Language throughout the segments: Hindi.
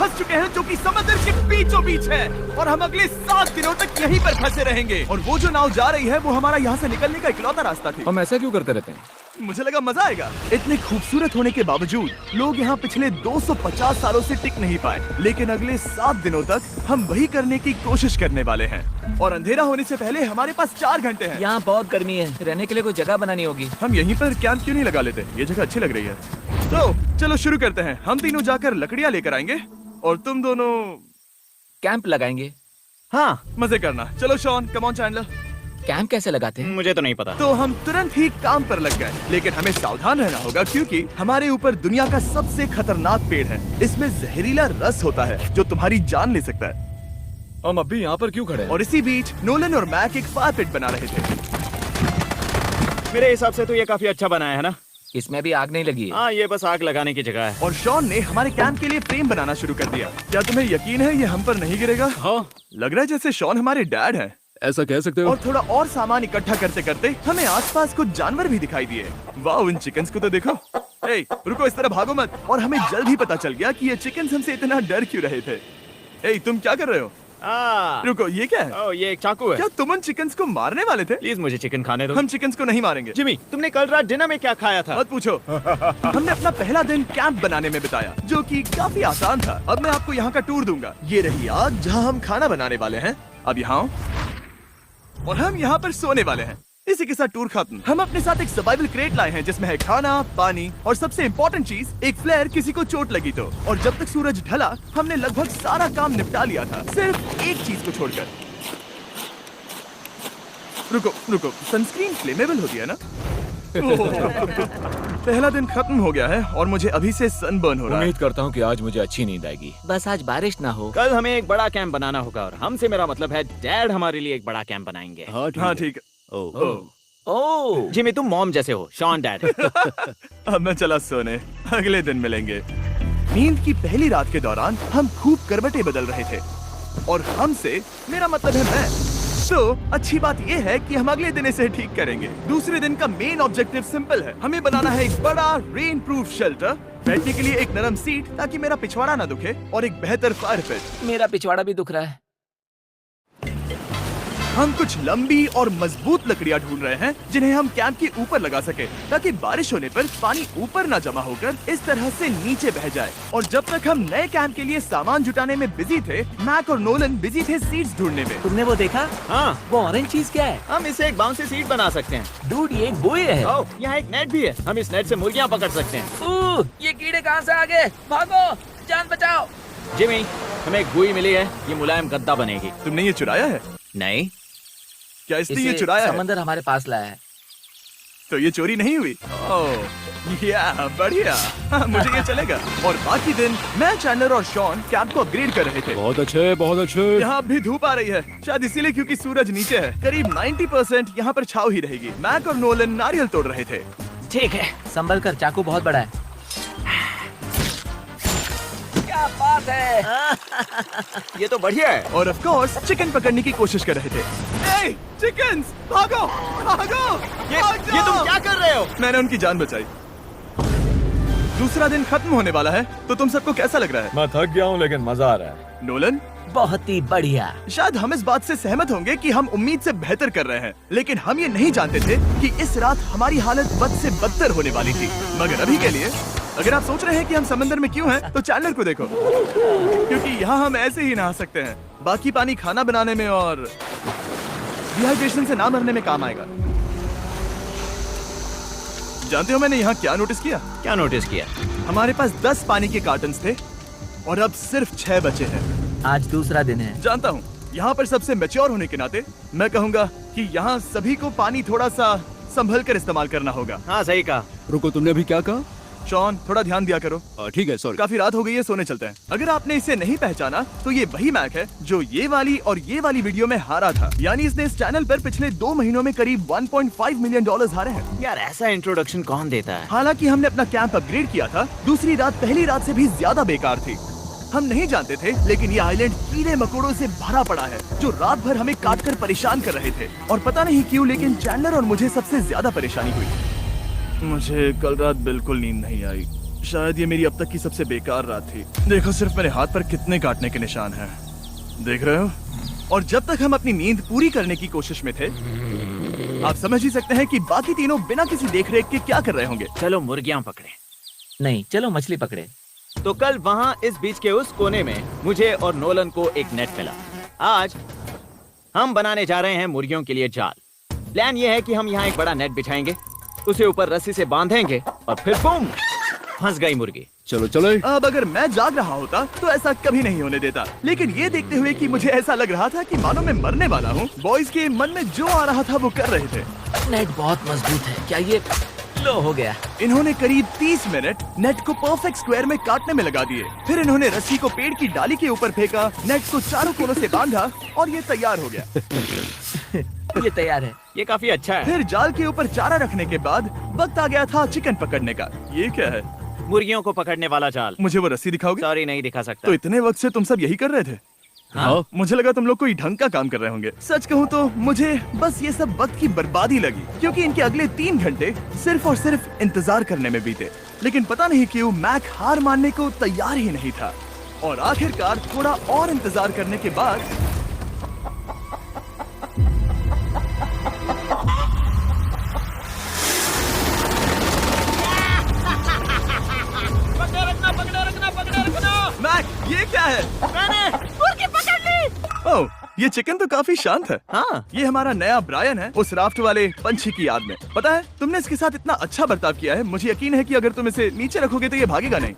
फंस चुके हैं जो कि समंदर के बीचों बीच है और हम अगले 7 दिनों तक यहीं पर फंसे रहेंगे। और वो जो नाव जा रही है वो हमारा यहाँ से निकलने का इकलौता रास्ता थी। हम ऐसा क्यों करते रहते हैं? मुझे लगा मजा आएगा। इतने खूबसूरत होने के बावजूद लोग यहाँ पिछले 250 सालों से टिक नहीं पाए, लेकिन अगले 7 दिनों तक हम वही करने की कोशिश करने वाले हैं। और अंधेरा होने से पहले हमारे पास 4 घंटे हैं। यहाँ बहुत गर्मी है, रहने के लिए कोई जगह बनानी होगी। हम यहीं पर कैंप क्यों नहीं लगा लेते? ये जगह अच्छी लग रही है। तो चलो शुरू करते हैं। हम तीनों जाकर लकड़ियाँ लेकर आएंगे और तुम दोनों कैंप लगाएंगे। हाँ मजे करना। चलो Shawn, come on Chandler. Camp कैसे लगाते हैं? मुझे तो नहीं पता। तो हम तुरंत ही काम पर लग गए, लेकिन हमें सावधान रहना होगा क्योंकि हमारे ऊपर दुनिया का सबसे खतरनाक पेड़ है। इसमें जहरीला रस होता है जो तुम्हारी जान ले सकता है। हम अभी यहाँ पर क्यों खड़े हैं? और इसी बीच नोलन और मैक एक फायर पिट बना रहे थे। मेरे हिसाब से तो ये काफी अच्छा बनाया है ना? इसमें भी आग नहीं लगी है। हाँ, ये बस आग लगाने की जगह है। और शॉन ने हमारे कैंप के लिए फ्रेम बनाना शुरू कर दिया। क्या तुम्हें यकीन है ये हम पर नहीं गिरेगा? हाँ। लग रहा है जैसे शॉन हमारे डैड हैं। ऐसा कह सकते हो? और थोड़ा और सामान इकट्ठा करते करते हमें आसपास कुछ जानवर भी दिखाई दिए। वाह, उन चिकन्स को तो देखो। ए, रुको, इस तरह भागो मत। और हमें जल्द ही पता चल गया कि ये चिकन्स हमसे इतना डर क्यों रहे थे। ए, तुम क्या कर रहे हो? रुको, ये क्या है? ओह, ये एक चाकू है। क्या तुम उन चिकन्स को मारने वाले थे? प्लीज मुझे चिकन खाने दो। हम चिकन्स को नहीं मारेंगे। जिमी, तुमने कल रात डिनर में क्या खाया था? मत पूछो। हमने अपना पहला दिन कैंप बनाने में बिताया, जो कि काफी आसान था। अब मैं आपको यहाँ का टूर दूंगा। ये रही आग जहाँ हम खाना बनाने वाले हैं। अब यहाँ और हम यहाँ पर सोने वाले हैं। इसी के साथ टूर खत्म। हम अपने साथ एक सर्वाइवल क्रेट लाए हैं जिसमें है खाना, पानी और सबसे इम्पोर्टेंट चीज एक फ्लेयर किसी को चोट लगी तो। और जब तक सूरज ढला हमने लगभग सारा काम निपटा लिया था, सिर्फ एक चीज को छोड़कर। रुको, सनस्क्रीन फ्लेमेबल होती है ना? पहला दिन खत्म हो गया है और मुझे अभी से सनबर्न हो रहा है। उम्मीद करता हूँ कि आज मुझे अच्छी नींद आएगी। बस आज बारिश ना हो। कल हमें एक बड़ा कैंप बनाना होगा और हमसे मेरा मतलब है डैड हमारे लिए एक बड़ा कैंप बनाएंगे। हाँ ठीक है। ओह, जिमी, तुम मॉम जैसे हो, शॉन डैड। अब मैं चला सोने, अगले दिन मिलेंगे। नींद की पहली रात के दौरान हम खूब करवटें बदल रहे थे और हमसे मेरा मतलब है मैं। तो अच्छी बात यह है कि हम अगले दिन इसे ठीक करेंगे। दूसरे दिन का मेन ऑब्जेक्टिव सिंपल है। हमें बनाना है एक बड़ा रेन प्रूफ शेल्टर, बैठने के लिए एक नरम सीट ताकि मेरा पिछवाड़ा ना दुखे और एक बेहतर फायर पिट। मेरा पिछवाड़ा भी दुख रहा है। हम कुछ लंबी और मजबूत लकड़ियां ढूंढ रहे हैं जिन्हें हम कैंप के ऊपर लगा सके ताकि बारिश होने पर पानी ऊपर ना जमा होकर इस तरह से नीचे बह जाए। और जब तक हम नए कैंप के लिए सामान जुटाने में बिजी थे, मैक और नोलन बिजी थे सीड्स ढूंढने में। तुमने वो देखा? हाँ, वो ऑरेंज चीज क्या है? हम इसे एक बाउंसी सीट बना सकते हैं। डूड, ये एक बुए है। ओह, यहाँ एक नेट भी है। हम इस नेट से मुर्गियाँ पकड़ सकते हैं। ये कीड़े कहाँ से आ गए? भागो, जान बचाओ। जिमी, हमें एक बुई मिली है। ये मुलायम गद्दा बनेगी। तुमने ये चुराया है? नहीं, क्या इसलिए ये इसे चुराया है? समंदर हमारे पास लाया है। तो ये चोरी नहीं हुई? ओह या बढ़िया। मुझे ये चलेगा। और बाकी दिन मैं, चैंडलर और शॉन कैंप को अपग्रेड कर रहे थे। बहुत अच्छे, बहुत अच्छे। यहाँ भी धूप आ रही है, शायद इसीलिए क्योंकि सूरज नीचे है। करीब 90% यहाँ पर छाव ही रहेगी। मैक और नोलन नारियल तोड़ रहे थे। ठीक है, संभल कर, चाकू बहुत बड़ा है। क्या बात है? ये तो बढ़िया है। और ऑफ कोर्स चिकन पकड़ने की कोशिश कर रहे थे। ए, चिकन्स, भागो, भागो, ये तुम क्या कर रहे हो? मैंने उनकी जान बचाई। दूसरा दिन खत्म होने वाला है, तो तुम सबको कैसा लग रहा है? मैं थक गया हूँ लेकिन मजा आ रहा है। नोलन, बहुत ही बढ़िया। शायद हम इस बात से सहमत होंगे कि हम उम्मीद से बेहतर कर रहे हैं, लेकिन हम ये नहीं जानते थे कि इस रात हमारी हालत बद से बदतर होने वाली थी। मगर अभी के लिए अगर आप सोच रहे हैं कि हम समंदर में क्यों हैं, तो चैंडलर को देखो, क्योंकि यहाँ हम ऐसे ही नहा सकते हैं। बाकी पानी खाना बनाने में और डिहाइड्रेशन से ना मरने में काम आएगा। जानते हो मैंने यहाँ क्या नोटिस किया? क्या नोटिस किया? हमारे पास 10 पानी के कार्टन्स थे और अब सिर्फ 6 बचे हैं। आज दूसरा दिन है। जानता हूँ, यहाँ पर सबसे मैच्योर होने के नाते मैं कहूँगा कि यहाँ सभी को पानी थोड़ा सा संभल कर इस्तेमाल करना होगा। हाँ, सही कहा। रुको, तुमने अभी क्या कहा? शॉन, थोड़ा ध्यान दिया करो। ठीक है, सॉरी। काफी रात हो गई है, सोने चलते हैं। अगर आपने इसे नहीं पहचाना तो ये वही मैक है जो ये वाली और ये वाली वीडियो में हारा था। यानी इसने इस चैनल पर पिछले 2 महीनों में करीब 1.5 मिलियन डॉलर्स हारे हैं। यार, ऐसा इंट्रोडक्शन कौन देता है? हालांकि हमने अपना कैंप अपग्रेड किया था, दूसरी रात पहली रात से भी ज्यादा बेकार थी। हम नहीं जानते थे, लेकिन ये आइलैंड कीड़े मकोड़ों से भरा पड़ा है जो रात भर हमें काट कर परेशान कर रहे थे। और पता नहीं क्यों, लेकिन चैंडलर और मुझे सबसे ज्यादा परेशानी हुई। मुझे कल रात बिल्कुल नींद नहीं आई। शायद ये मेरी अब तक की सबसे बेकार रात थी। देखो सिर्फ मेरे हाथ पर कितने काटने के निशान हैं। देख रहे हो? और जब तक हम अपनी नींद पूरी करने की कोशिश में थे, आप समझ ही सकते हैं कि बाकी तीनों बिना किसी देखरेख के क्या कर रहे होंगे। चलो मुर्गियां पकड़े। नहीं, चलो मछली पकड़े। तो कल वहाँ इस बीच के उस कोने में मुझे और नोलन को एक नेट मिला। आज हम बनाने जा रहे हैं मुर्गियों के लिए जाल। प्लान ये है कि हम यहाँ एक बड़ा नेट बिछाएंगे, उसे ऊपर रस्सी से बांधेंगे और फिर बूम, फंस गई मुर्गी। चलो चलो। अब अगर मैं जाग रहा होता तो ऐसा कभी नहीं होने देता, लेकिन ये देखते हुए कि मुझे ऐसा लग रहा था कि मानो मैं मरने वाला हूँ, बॉयज के मन में जो आ रहा था वो कर रहे थे। नेट बहुत मजबूत है। क्या ये लो हो गया? इन्होंने करीब 30 मिनट नेट को परफेक्ट स्क्वायर में काटने में लगा दिए। फिर इन्होंने रस्सी को पेड़ की डाली के ऊपर फेंका, नेट को चारों कोनों से बांधा और ये तैयार हो गया। ये तैयार है। ये काफी अच्छा है। फिर जाल के ऊपर चारा रखने के बाद वक्त आ गया था चिकन पकड़ने का। ये क्या है? मुर्गियों को पकड़ने वाला जाल। मुझे वो रस्सी दिखाओगे? सॉरी, नहीं दिखा सकता। तो इतने वक्त से तुम सब यही कर रहे थे? हाँ। मुझे लगा तुम लोग कोई ढंग का काम कर रहे होंगे। सच कहूँ तो मुझे बस ये सब वक्त की बर्बादी लगी, क्योंकि इनके अगले 3 घंटे सिर्फ और सिर्फ इंतजार करने में बीते। लेकिन पता नहीं क्यों मैक हार मानने को तैयार ही नहीं था, और आखिरकार थोड़ा और इंतजार करने के बाद मैक, ये क्या है? मैंने मुर्गी पकड़ ली। ओह, ये चिकन तो काफी शांत है। हाँ। ये हमारा नया ब्रायन है, उस राफ्ट वाले पंछी की याद में। पता है, तुमने इसके साथ इतना अच्छा बर्ताव किया है, मुझे यकीन है कि अगर तुम इसे नीचे रखोगे तो ये भागेगा नहीं।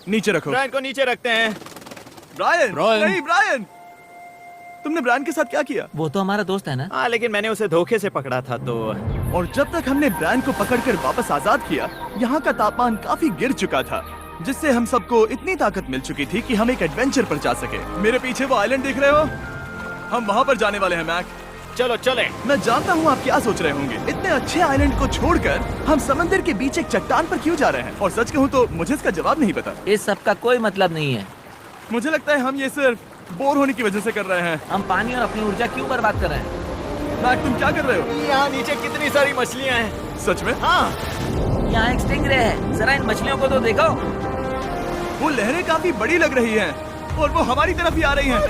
नीचे रखो। ब्रायन को नीचे रखते हैं। Brian, Brian. नहीं ब्रायन। तुमने ब्रायन के साथ क्या किया? वो तो हमारा दोस्त है ना। हाँ, लेकिन मैंने उसे धोखे से पकड़ा था तो। और जब तक हमने ब्रायन को पकड़कर वापस आजाद किया, यहाँ का तापमान काफी गिर चुका था, जिससे हम सबको इतनी ताकत मिल चुकी थी कि हम एक एडवेंचर पर जा सके। मेरे पीछे वो आइलैंड देख रहे हो? हम वहाँ पर जाने वाले हैं मैक। चलो चले। मैं जानता हूँ आप क्या सोच रहे होंगे, इतने अच्छे आइलैंड को छोड़कर हम समंदर के बीच एक चट्टान पर क्यों जा रहे हैं? और सच कहूँ तो मुझे इसका जवाब नहीं पता। इस सब का कोई मतलब नहीं है। मुझे लगता है हम ये सिर्फ बोर होने की वजह से कर रहे हैं। हम पानी और अपनी ऊर्जा क्यों बर्बाद कर रहे हैं? मैक, तुम क्या कर रहे हो? यहाँ नीचे कितनी सारी मछलियाँ हैं। सच में? हाँ। यहाँ एक स्टिंगरे है, जरा इन मछलियों को तो देखो। वो लहरें काफी बड़ी लग रही हैं और वो हमारी तरफ ही आ रही हैं।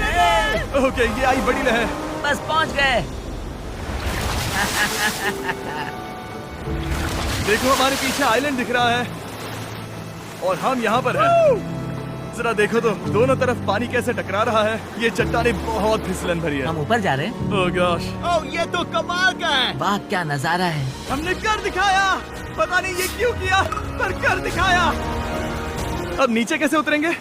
ओके, ये आई बड़ी लहर। बस पहुँच गए। देखो, हमारे पीछे आइलैंड दिख रहा है और हम यहाँ पर हैं। जरा देखो तो दोनों तरफ पानी कैसे टकरा रहा है। ये चट्टानें बहुत फिसलन भरी है। हम ऊपर जा रहे हैं। ओह गॉश, ओह, ये तो कमाल का है। वाह, क्या नजारा है। हमने कर दिखाया। पता नहीं ये क्यों किया, पर कर दिखाया। अब नीचे कैसे उतरेंगे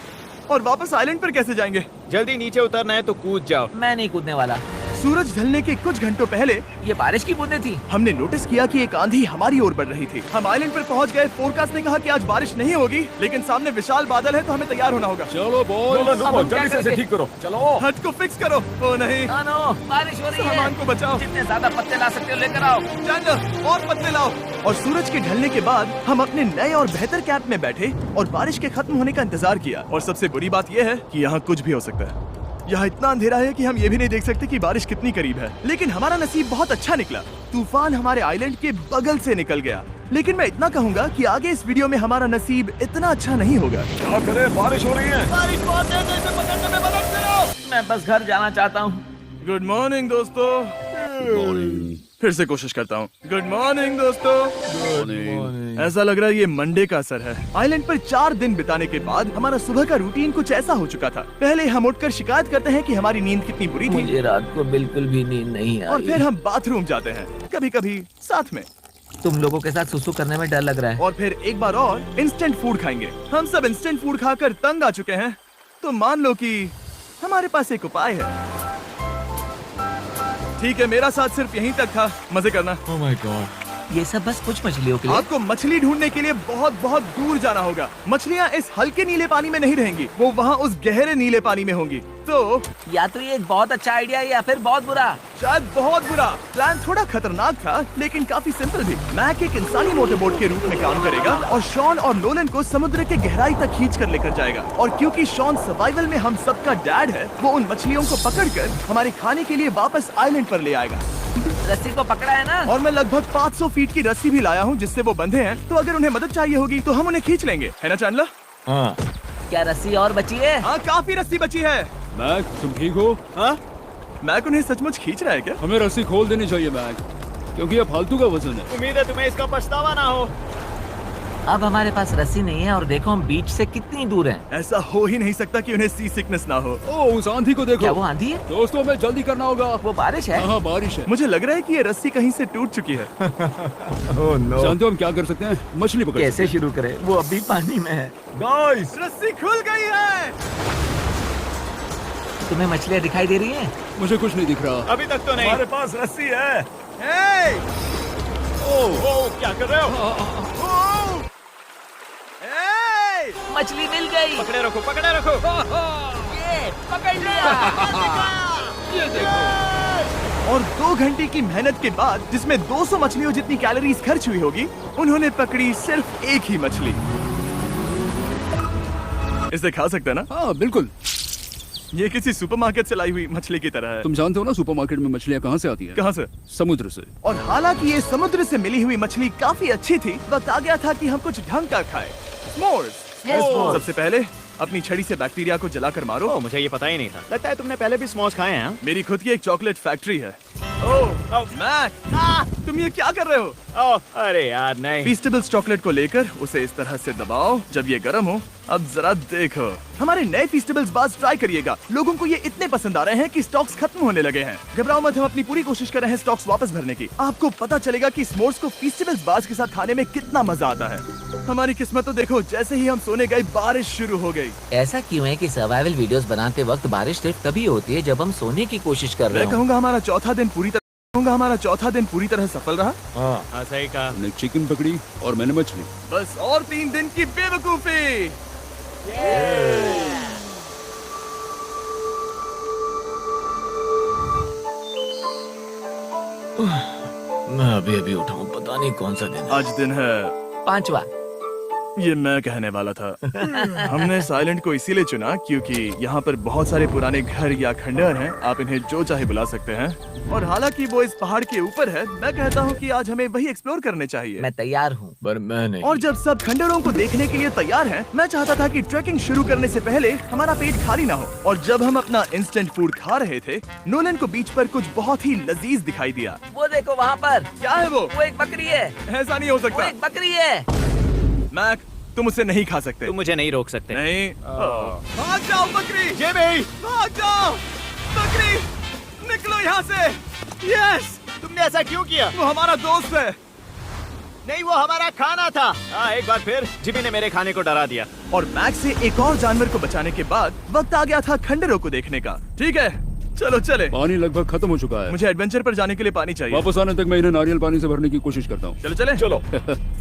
और वापस आइलैंड पर कैसे जाएंगे? जल्दी नीचे उतरना है तो कूद जाओ। मैं नहीं कूदने वाला। सूरज ढलने के कुछ घंटों पहले ये बारिश की बूंदें थी। हमने नोटिस किया कि एक आंधी हमारी ओर बढ़ रही थी। हम आइलैंड पर पहुंच गए। फोरकास्ट ने कहा कि आज बारिश नहीं होगी, लेकिन सामने विशाल बादल है तो हमें तैयार होना होगा। चलो बोल। अब हम क्या जल्दी से इसे करेंगे? ठीक करो। चलो। हट को फिक्स करो। ओ नहीं, नो, बारिश हो रही है। सामान को बचाओ। जितने ज्यादा पत्ते ला सकते हो लेकर आओ। चैंडलर, और पत्ते लाओ। और सूरज के ढलने के बाद हम अपने नए और बेहतर कैंप में बैठे और बारिश के खत्म होने का इंतजार किया। और सबसे बुरी बात यह है कि यहाँ कुछ भी हो सकता है। यहाँ इतना अंधेरा है कि हम ये भी नहीं देख सकते कि बारिश कितनी करीब है। लेकिन हमारा नसीब बहुत अच्छा निकला। तूफान हमारे आइलैंड के बगल से निकल गया। लेकिन मैं इतना कहूँगा कि आगे इस वीडियो में हमारा नसीब इतना अच्छा नहीं होगा। क्या करें, बारिश हो रही है। बारिश बहुत तेज है, इसे पकड़ने में मदद करो। मैं बस घर जाना चाहता हूँ। गुड मॉर्निंग दोस्तों। फिर से कोशिश करता हूँ। गुड मॉर्निंग दोस्तों। ऐसा लग रहा है ये मंडे का असर है। आइलैंड पर 4 दिन बिताने के बाद हमारा सुबह का रूटीन कुछ ऐसा हो चुका था। पहले हम उठकर शिकायत करते हैं कि हमारी नींद कितनी बुरी थी, मुझे रात को बिल्कुल भी नींद नहीं और आई। फिर हम बाथरूम जाते हैं, कभी कभी साथ में, तुम लोगों के साथ सुसु करने में डर लग रहा है। और फिर एक बार और इंस्टेंट फूड खाएंगे। हम सब इंस्टेंट फूड खाकर तंग आ चुके हैं, तो मान लो कि हमारे पास एक उपाय है। ठीक है, मेरा साथ सिर्फ यहीं तक था। मजे करना। Oh my God. ये सब बस कुछ मछलियों के लिए। आपको मछली ढूंढने के लिए बहुत बहुत दूर जाना होगा। मछलियाँ इस हल्के नीले पानी में नहीं रहेंगी, वो वहाँ उस गहरे नीले पानी में होंगी। तो या तो ये एक बहुत अच्छा आइडिया है या फिर बहुत बुरा। शायद बहुत बुरा। प्लान थोड़ा खतरनाक था, लेकिन काफी सिंपल भी। मैक एक इंसानी मोटरबोट के रूप में काम करेगा और शॉन और नोलन को समुद्र के गहराई तक खींच कर लेकर जाएगा। और क्योंकि शॉन सर्वाइवल में हम सबका डैड है, वो उन मछलियों को पकड़कर हमारे खाने के लिए वापस आइलैंड पर ले आएगा। रस्सी को पकड़ा है ना? और मैं लगभग 500 फीट की रस्सी भी लाया हूँ जिससे वो बंधे हैं, तो अगर उन्हें मदद चाहिए होगी तो हम उन्हें खींच लेंगे, है ना चैंडलर? हाँ। क्या रस्सी और बची है? हाँ, काफी रस्सी बची है। मैक, तुम ठीक हो? हाँ? मैक उन्हें सचमुच खींच रहा है क्या? हमें रस्सी खोल देनी चाहिए मैक, क्योंकि ये फालतू का वजन है। उम्मीद है तुम्हें इसका पछतावा ना हो। अब हमारे पास रस्सी नहीं है और देखो हम बीच से कितनी दूर हैं। ऐसा हो ही नहीं सकता कि उन्हें सी सिकनेस ना हो। ओह, उस आंधी को देखो। क्या वो आंधी है? दोस्तों, हमें जल्दी करना होगा। वो बारिश है? हाँ, बारिश है। मुझे लग रहा है कि ये रस्सी कहीं से टूट चुकी है। जानते हो हम क्या कर सकते हैं? मछली पकड़ कैसे सकते शुरू करें? वो अभी पानी में है। गाइस, रस्सी खुल गई है। तुम्हें मछलियाँ दिखाई दे रही हैं? हैं। मुझे कुछ नहीं दिख रहा। अभी तक तो नहीं। हमारे पास रस्सी है। हे! ओह, क्या कर रहे हो? ओह! हे! मछली मिल गई। पकड़े रखो, पकड़े रखो। ये पकड़ लिया। ये देखो। और 2 घंटे की मेहनत के बाद, जिसमें 200 मछलियों जितनी कैलोरीज खर्च हुई होगी, उन्होंने पकड़ी सिर्फ एक ही मछली। इसे खा सकते हैं ना? हाँ, बिल्कुल। ये किसी सुपरमार्केट से लाई हुई मछली की तरह है। तुम जानते हो ना सुपरमार्केट में मछलियाँ कहाँ से आती है? कहाँ से? समुद्र से। और हालांकि ये समुद्र से मिली हुई मछली काफी अच्छी थी, वक्त आ गया था कि हम कुछ ढंग का खाएं। S'mores। S'mores। सबसे पहले अपनी छड़ी से बैक्टीरिया को जलाकर मारो। ओह, मुझे ये पता ही नहीं था। लगता है तुमने पहले भी स्मोक्स खाए हैं। मेरी खुद की एक चॉकलेट फैक्ट्री है। ओह मैक, तुम ये क्या कर रहे हो? ओह, अरे यार नहीं। फीस्टेबल्स चॉकलेट को लेकर उसे इस तरह से दबाओ जब ये गर्म हो। अब जरा देखो, हमारे नए फीस्टेबल्स बार्स ट्राई करिएगा। लोगों को ये इतने पसंद आ रहे हैं कि स्टॉक्स खत्म होने लगे हैं। घबराओ मत, हम अपनी पूरी कोशिश कर रहे हैं स्टॉक्स वापस भरने की। आपको पता चलेगा कि स्मोर्स को फीस्टेबल्स बार्स के साथ खाने में कितना मजा आता है। हमारी किस्मत तो देखो, जैसे ही हम सोने गए बारिश शुरू हो गई। ऐसा क्यों है कि सर्वाइवल वीडियोस बनाते वक्त बारिश सिर्फ तभी होती है जब हम सोने की कोशिश कर रहे मैं हो? कहूँगा हमारा चौथा दिन पूरी तरह सफल रहा। हाँ, सही कहा। तुमने चिकन पकड़ी और मैंने मछली। बस और 3 दिन की बेवकूफी। मैं अभी उठा हूँ, पता नहीं कौन सा दिन है। आज दिन है 5वां। ये मैं कहने वाला था। हमने इस आइलैंड को इसीलिए चुना क्योंकि यहाँ पर बहुत सारे पुराने घर या खंडहर हैं। आप इन्हें जो चाहे बुला सकते हैं। और हालांकि वो इस पहाड़ के ऊपर है, मैं कहता हूँ कि आज हमें वही एक्सप्लोर करने चाहिए। मैं तैयार हूँ। पर मैं नहीं। और जब सब खंडहरों को देखने के लिए तैयार हैं, मैं चाहता था कि ट्रैकिंग शुरू करने से पहले हमारा पेट खाली ना हो। और जब हम अपना इंस्टेंट फूड खा रहे थे, नोलन को बीच पर कुछ बहुत ही लजीज दिखाई दिया। वो देखो वहाँ पर। क्या है वो? वो एक बकरी है। ऐसा नहीं हो वो सकता। एक बकरी है। मैक, तुम उसे नहीं खा सकते। तुम मुझे नहीं रोक सकते। नहीं। भाग जाओ बकरी। ये भी। भाग जाओ बकरी, निकलो यहाँ से। यस, तुमने ऐसा क्यों किया? वो हमारा दोस्त है। नहीं, वो हमारा खाना था। हाँ, एक बार फिर जिमी ने मेरे खाने को डरा दिया। और मैक से एक और जानवर को बचाने के बाद वक्त आ गया था खंडहरों को देखने का। ठीक है, चलो चले। पानी लगभग खत्म हो चुका है। मुझे एडवेंचर पर जाने के लिए पानी चाहिए। वापस आने तक मैं इन्हें नारियल पानी से भरने की कोशिश करता हूँ। चलो चले। चलो।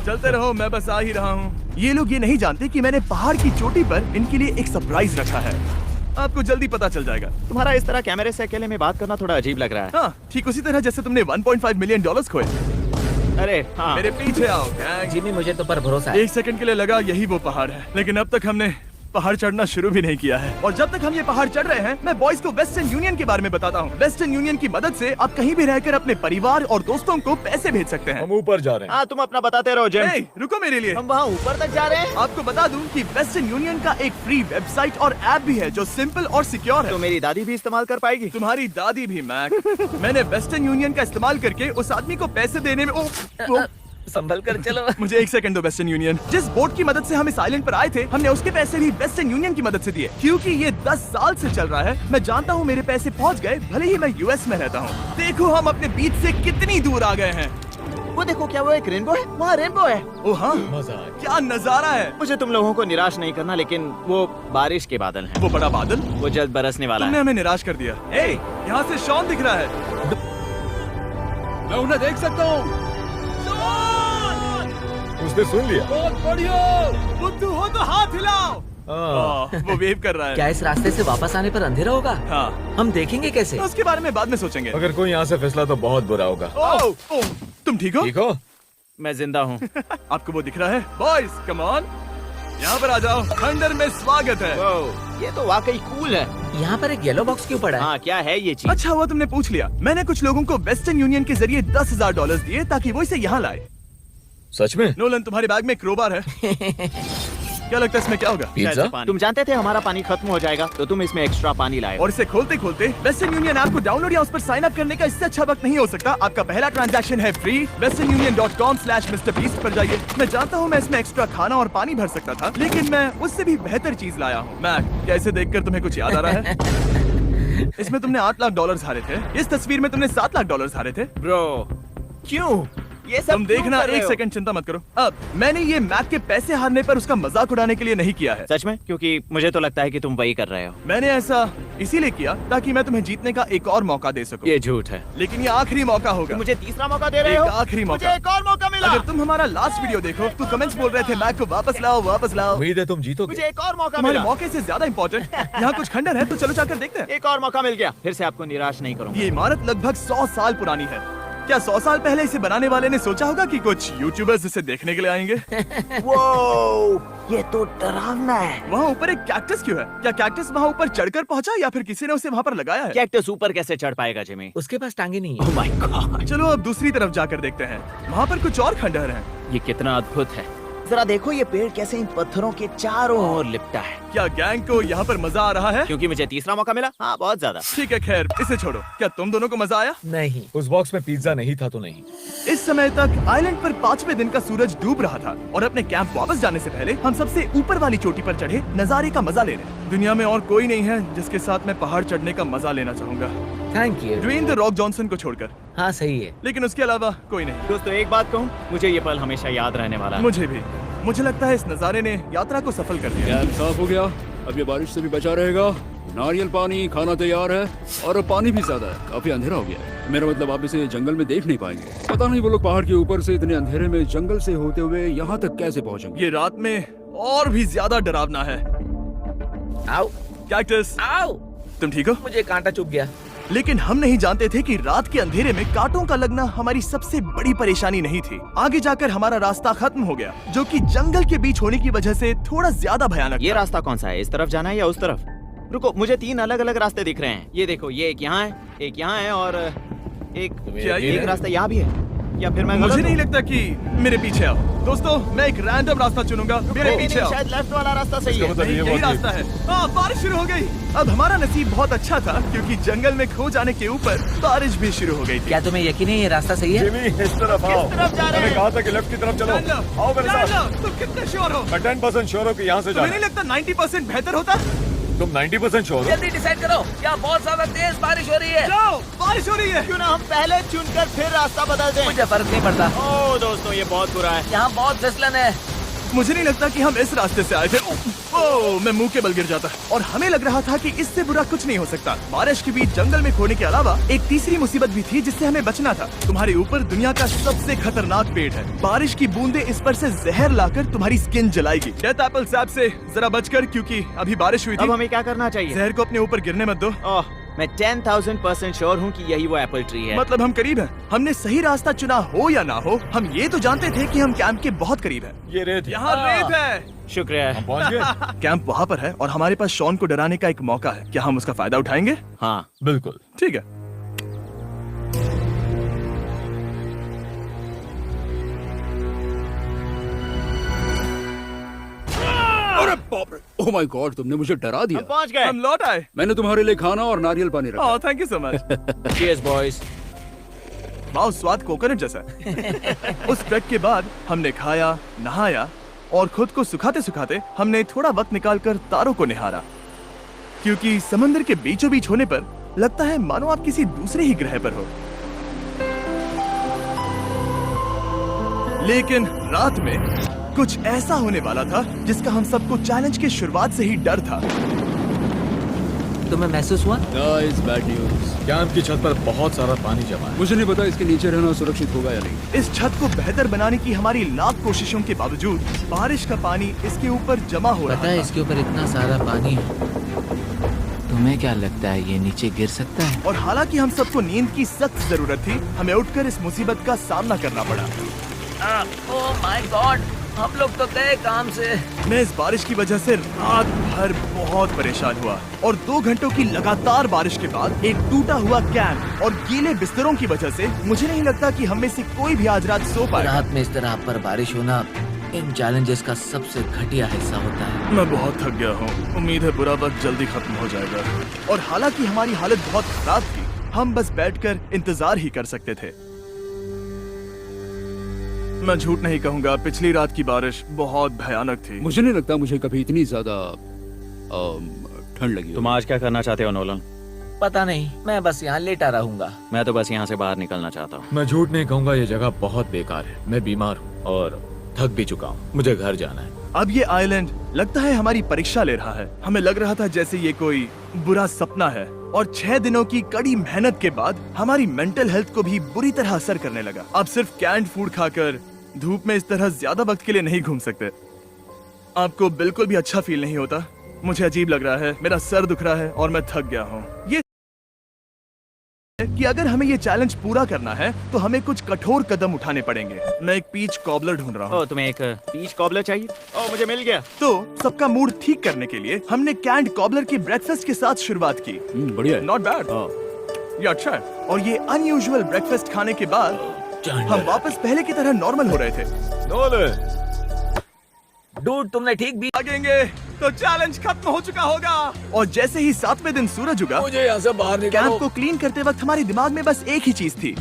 चलते रहो, मैं बस आ ही रहा हूँ। ये लोग ये नहीं जानते कि मैंने पहाड़ की चोटी पर इनके लिए एक सरप्राइज रखा है। आपको जल्दी पता चल जाएगा। तुम्हारा इस तरह कैमरे से अकेले में बात करना थोड़ा अजीब लग रहा है। हाँ, ठीक उसी तरह जैसे तुमने $1.5 मिलियन खोए। अरे हाँ। मेरे पीछे आओ गैंग। जिमी, मुझे तो पर भरोसा है। 1 सेकंड के लिए लगा यही वो पहाड़ है, लेकिन अब तक हमने पहाड़ चढ़ना शुरू भी नहीं किया है। और जब तक हम ये पहाड़ चढ़ रहे हैं, मैं बॉयज को वेस्टर्न यूनियन के बारे में बताता हूँ। वेस्टर्न यूनियन की मदद से आप कहीं भी रहकर अपने परिवार और दोस्तों को पैसे भेज सकते हैं। हम ऊपर जा रहे हैं। हाँ, तुम अपना बताते रहो जिम। Hey, रुको मेरे लिए। हम वहाँ ऊपर तक जा रहे हैं। आपको बता दूं कि वेस्टर्न यूनियन का एक फ्री वेबसाइट और ऐप भी है जो सिंपल और सिक्योर है। तो मेरी दादी भी इस्तेमाल कर पाएगी। तुम्हारी दादी भी मैक। मैंने वेस्टर्न यूनियन का इस्तेमाल करके उस आदमी को पैसे देने में संभल कर चलो। मुझे 1 सेकंड दो। वेस्टर्न यूनियन, जिस बोट की मदद से हम इस आइलैंड पर आए थे, हमने उसके पैसे भी वेस्टर्न यूनियन की मदद से दिए। क्योंकि ये 10 साल से चल रहा है, मैं जानता हूँ मेरे पैसे पहुँच गए, भले ही मैं यूएस में रहता हूँ। देखो हम अपने बीच से कितनी दूर आ गए हैं। वो देखो, क्या वो एक रेनबो है? वहाँ रेनबो है। ओ हाँ, मजा आ क्या नजारा है। मुझे तुम लोगों को निराश नहीं करना, लेकिन वो बारिश के बादल हैं। वो बड़ा बादल, वो जल्द बरसने वाला तुमने है। हमें निराश कर दिया। ए, यहाँ से शॉन दिख रहा है। मैं उन्हें देख सकता हूँ। उसने सुन लिया। बहुत बढ़िया। बुद्धू हो तो हाथ हिलाओ। वो वेव कर रहा है। क्या इस रास्ते से वापस आने पर अंधेरा होगा? हाँ, हम देखेंगे कैसे? उसके बारे में बाद में सोचेंगे। अगर कोई यहाँ से फिसला तो बहुत बुरा होगा। ओह, तुम ठीक हो? ठीक हो? मैं जिंदा हूँ। आपको वो दिख रहा है? Boys, come on. यहाँ पर आ जाओ, खंडर में स्वागत है। वाह, ये तो वाकई कूल है। यहाँ पर एक येलो बॉक्स क्यों पड़ा है? हाँ, क्या है ये चीज? अच्छा हुआ तुमने पूछ लिया। मैंने कुछ लोगों को वेस्टर्न यूनियन के जरिए $10,000 दिए ताकि वो इसे यहाँ लाए। सच में? नोलन, तुम्हारे बैग में क्रोबार है। क्या लगता है इसमें क्या होगा? पिज्जा? तुम जानते थे हमारा पानी खत्म हो जाएगा, तो तुम इसमें एक्स्ट्रा पानी लाए। और इसे खोलते खोलते वेस्टर्न यूनियन ऐप को डाउनलोड या उस पर साइन अप करने का इससे अच्छा वक्त नहीं हो सकता। आपका पहला ट्रांजैक्शन है फ्री। westernunion.com/MrBeast पर जाइए। मैं जानता हूँ मैं इसमें एक्स्ट्रा खाना और पानी भर सकता था, लेकिन मैं उससे भी बेहतर चीज लाया हूँ। मैक, क्या इसे देखकर तुम्हें कुछ याद आ रहा है? इसमें तुमने $8 लाख हारे थे। इस तस्वीर में तुमने $7 लाख हारे थे। ब्रो, क्यों ये सब तुम देखना, क्यों कर रहे एक हो? सेकंड चिंता मत करो। अब मैंने ये मैक के पैसे हारने पर उसका मजाक उड़ाने के लिए नहीं किया है। सच में? क्योंकि मुझे तो लगता है कि तुम वही कर रहे हो। मैंने ऐसा इसीलिए किया ताकि मैं तुम्हें जीतने का एक और मौका दे सकूं। ये झूठ है। लेकिन ये आखिरी मौका होगा। तुम मुझे तीसरा मौका दे रहे हो? एक आखिरी मौका। मुझे एक और मौका मिला। अगर तुम हमारा लास्ट वीडियो देखो तो कमेंट्स बोल रहे थे मैक को वापस लाओ, वापस लाओ। उम्मीद है तुम जीतोगे। मुझे एक और मौका तुम्हारे मिला। मौके से ज्यादा इम्पोर्टेंट यहाँ कुछ खंडर है, तो चलो जाकर देखते हैं। एक और मौका मिल गया। फिर से आपको निराश नहीं करूंगा। ये इमारत लगभग 100 साल पुरानी है। क्या 100 साल पहले इसे बनाने वाले ने सोचा होगा कि कुछ यूट्यूबर्स इसे देखने के लिए आएंगे? ये तो डरावना है। वहाँ ऊपर एक कैक्टस क्यों है? क्या कैक्टस वहाँ ऊपर चढ़कर पहुँचा या फिर किसी ने उसे वहाँ पर लगाया है? कैक्टस ऊपर कैसे चढ़ पाएगा जिमी? उसके पास टांगे नहीं है। ओह माय गॉड, चलो अब दूसरी तरफ जाकर देखते हैं। वहाँ पर कुछ और खंडहर हैं। ये कितना अद्भुत है। जरा देखो ये पेड़ कैसे इन पत्थरों के चारों ओर लिपटा है। क्या गैंग को यहाँ पर मजा आ रहा है? क्योंकि मुझे तीसरा मौका मिला। हाँ, बहुत ज्यादा। ठीक है, खैर इसे छोड़ो। क्या तुम दोनों को मजा आया? नहीं। उस बॉक्स में पिज्जा नहीं था तो नहीं। इस समय तक आइलैंड पर 5वें दिन का सूरज डूब रहा था और अपने कैंप वापस जाने से पहले हम सबसे ऊपर वाली चोटी पर चढ़े नजारे का मजा ले रहे। दुनिया में और कोई नहीं है जिसके साथ मैं पहाड़ चढ़ने का मजा लेना चाहूंगा, thank you. Dwayne the Rock Johnson को छोड़कर। हाँ सही है। लेकिन उसके अलावा कोई नहीं। दोस्तों, एक बात कहूँ, मुझे ये पल हमेशा याद रहने वाला है। मुझे भी। मुझे लगता है इस नजारे ने यात्रा को सफल कर दिया। कैंप साफ हो गया, अब ये बारिश से भी बचा रहेगा। नारियल पानी, खाना तैयार है और अब पानी भी ज्यादा है। काफी अंधेरा हो गया है। मेरा मतलब आप इसे जंगल में देख नहीं पाएंगे। पता नहीं वो लोग पहाड़ के ऊपर से इतने अंधेरे में जंगल से होते हुए यहाँ तक कैसे पहुँचेंगे। ये रात में और भी ज्यादा डरावना है। आओ कैक्टस, आओ, तुम ठीक हो? मुझे कांटा चुभ गया। लेकिन हम नहीं जानते थे कि रात के अंधेरे में कांटों का लगना हमारी सबसे बड़ी परेशानी नहीं थी। आगे जाकर हमारा रास्ता खत्म हो गया, जो कि जंगल के बीच होने की वजह से थोड़ा ज्यादा भयानक ये था। रास्ता कौन सा है? इस तरफ जाना है या उस तरफ? रुको, मुझे 3 अलग अलग रास्ते दिख रहे हैं। ये देखो, ये एक यहाँ है, एक यहाँ है और क्या ये एक है? रास्ता यहाँ भी है। या फिर मैं मुझे गलत नहीं हूँ? लगता कि मेरे पीछे आओ। दोस्तों, मैं एक रैंडम रास्ता चुनूंगा। मेरे नहीं, पीछे आओ। शायद लेफ्ट वाला रास्ता सही है। मतलब नहीं, ये यही वो रास्ता है। हाँ, बारिश शुरू हो गई। अब हमारा नसीब बहुत अच्छा था क्योंकि जंगल में खो जाने के ऊपर बारिश भी शुरू हो गई थी। क्या तुम्हें यकीन है ये रास्ता सही है? जिमी, इस तरफ आओ। किस तरफ जा रहे मैंने हैं? कहा था कि लेफ्ट की तरफ चलो। जान लो, आओ मेरे जान साथ। लो, तुम कितने श्योर हो? मैं 10% श्योर हूँ कि यहाँ से तुम्हें जाना नहीं है। लगता 90% बेहतर होता? तुम 90% श्योर हो? जल्दी डिसाइड करो। यहाँ बहुत ज्यादा तेज बारिश हो रही है। जाओ, बारिश हो रही है। क्यों ना हम पहले चुनकर फिर रास्ता बदल दें? मुझे फर्क नहीं पड़ता। ओह दोस्तों, ये बहुत बुरा है। यहाँ बहुत फिसलन है। मुझे नहीं लगता कि हम इस रास्ते से आए थे। ओह, मैं मुंह के बल गिर जाता। और हमें लग रहा था कि इससे बुरा कुछ नहीं हो सकता। बारिश के बीच जंगल में खोने के अलावा एक तीसरी मुसीबत भी थी जिससे हमें बचना था। तुम्हारे ऊपर दुनिया का सबसे खतरनाक पेड़ है। बारिश की बूंदें इस पर से जहर लाकर तुम्हारी स्किन जलाएगी। डेथ एप्पल सैप से जरा बचकर, क्योंकि अभी बारिश हुई अब थी। हमें क्या करना चाहिए? जहर को अपने ऊपर गिरने मत दो। ओह, मैं 10,000% श्योर हूँ कि यही वो एप्पल ट्री है। मतलब हम करीब हैं। हमने सही रास्ता चुना हो या ना हो, हम ये तो जानते थे कि हम कैंप के बहुत करीब हैं। ये रेत है। यहाँ रेत है। शुक्रिया। हम पहुँच गए। कैंप वहाँ पर है और हमारे पास शॉन को डराने का एक मौका है। क्या हम उसका फायदा उठाएंगे? हाँ, बिल्कुल। ठीक है। अरे बाप रे, ओह माय गॉड, तुमने मुझे डरा दिया। हम पहुँच गए। हम लौट आए। मैंने तुम्हारे लिए खाना और नारियल पानी रखा। Oh, thank you so much. Cheers boys. वाह, स्वाद कोकोनट जैसा है। उस ट्रैक के बाद हमने खाया, नहाया और खुद को सुखाते सुखाते हमने थोड़ा वक्त निकालकर तारों को निहारा, क्योंकि समंदर के बीचों बीच होने पर लगता है मानो आप किसी दूसरे ही ग्रह पर हो। लेकिन रात में कुछ ऐसा होने वाला था जिसका हम सबको चैलेंज के शुरुआत से ही डर था। तुम्हें महसूस हुआ? Guys, bad news. कैंप की छत पर बहुत सारा पानी जमा है। मुझे नहीं पता इसके नीचे रहना सुरक्षित होगा या नहीं। इस छत को बेहतर बनाने की हमारी लाख कोशिशों के बावजूद बारिश का पानी इसके ऊपर जमा हो पता रहा है था। इसके ऊपर इतना सारा पानी है। तुम्हें क्या लगता है ये नीचे गिर सकता है? और हालांकि हम सबको नींद की सख्त जरूरत थी, हमें उठकर इस मुसीबत का सामना करना पड़ा। ओह माय गॉड, हम लोग तो गए काम से। मैं इस बारिश की वजह से रात भर बहुत परेशान हुआ और 2 घंटों की लगातार बारिश के बाद एक टूटा हुआ कैंप और गीले बिस्तरों की वजह से मुझे नहीं लगता कि हम में से कोई भी आज रात सो पाएगा। रात में इस तरह पर बारिश होना इन चैलेंजेस का सबसे घटिया हिस्सा होता है। मैं बहुत थक गया हूँ। उम्मीद है बुरा वक्त जल्दी खत्म हो जाएगा। और हालांकि हमारी हालत बहुत खराब थी, हम बस बैठकर इंतजार ही कर सकते थे। मैं झूठ नहीं कहूँगा, पिछली रात की बारिश बहुत भयानक थी। मुझे नहीं लगता मुझे कभी इतनी ज्यादा ठंड लगी हो। तुम आज क्या करना चाहते हो नोलन? पता नहीं, मैं बस यहाँ लेटा रहूंगा। मैं तो बस यहाँ से बाहर निकलना चाहता हूँ। मैं झूठ नहीं कहूंगा, ये जगह बहुत बेकार है। मैं बीमार हूँ और थक भी चुका हूँ। मुझे घर जाना है। अब ये आइलैंड लगता है हमारी परीक्षा ले रहा है। हमें लग रहा था जैसे ये कोई बुरा सपना है और 6 दिनों की कड़ी मेहनत के बाद हमारी मेंटल हेल्थ को भी बुरी तरह असर करने लगा। अब सिर्फ कैंड फूड खाकर धूप में इस तरह ज्यादा वक्त के लिए नहीं घूम सकते। आपको बिल्कुल भी अच्छा फील नहीं होता? मुझे अजीब लग रहा है, मेरा सर दुख रहा है और मैं थक गया हूँ। ये कि अगर हमें ये चैलेंज पूरा करना है तो हमें कुछ कठोर कदम उठाने पड़ेंगे। मैं एक पीच कॉबलर ढूंढ रहा हूँ। ओ, तुम्हें एक पीच कॉबलर चाहिए? ओ, मुझे मिल गया। तो सबका मूड ठीक करने के लिए हमने कैंड कॉबलर के ब्रेकफास्ट के साथ शुरुआत की। बढ़िया है। नॉट बैड, ये अच्छा है। और ये अनयूजुअल ब्रेकफास्ट खाने के बाद हम वापस पहले की तरह नॉर्मल हो रहे थे। नोलन, डूड, तुमने ठीक भी भागेंगे तो चैलेंज खत्म हो चुका होगा। और जैसे ही 7वें दिन सूरज उगा, मुझे यहाँ से बाहर कैंप निकालो। को क्लीन करते वक्त हमारे दिमाग में बस एक ही चीज थी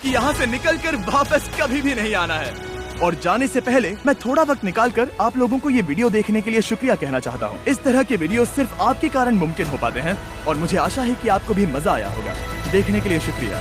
कि यहाँ से निकलकर वापस कभी भी नहीं आना है। और जाने से पहले मैं थोड़ा वक्त निकालकर आप लोगों को ये वीडियो देखने के लिए शुक्रिया कहना चाहता हूँ। इस तरह के वीडियो सिर्फ आपके कारण मुमकिन हो पाते हैं और मुझे आशा है कि आपको भी मजा आया होगा। देखने के लिए शुक्रिया।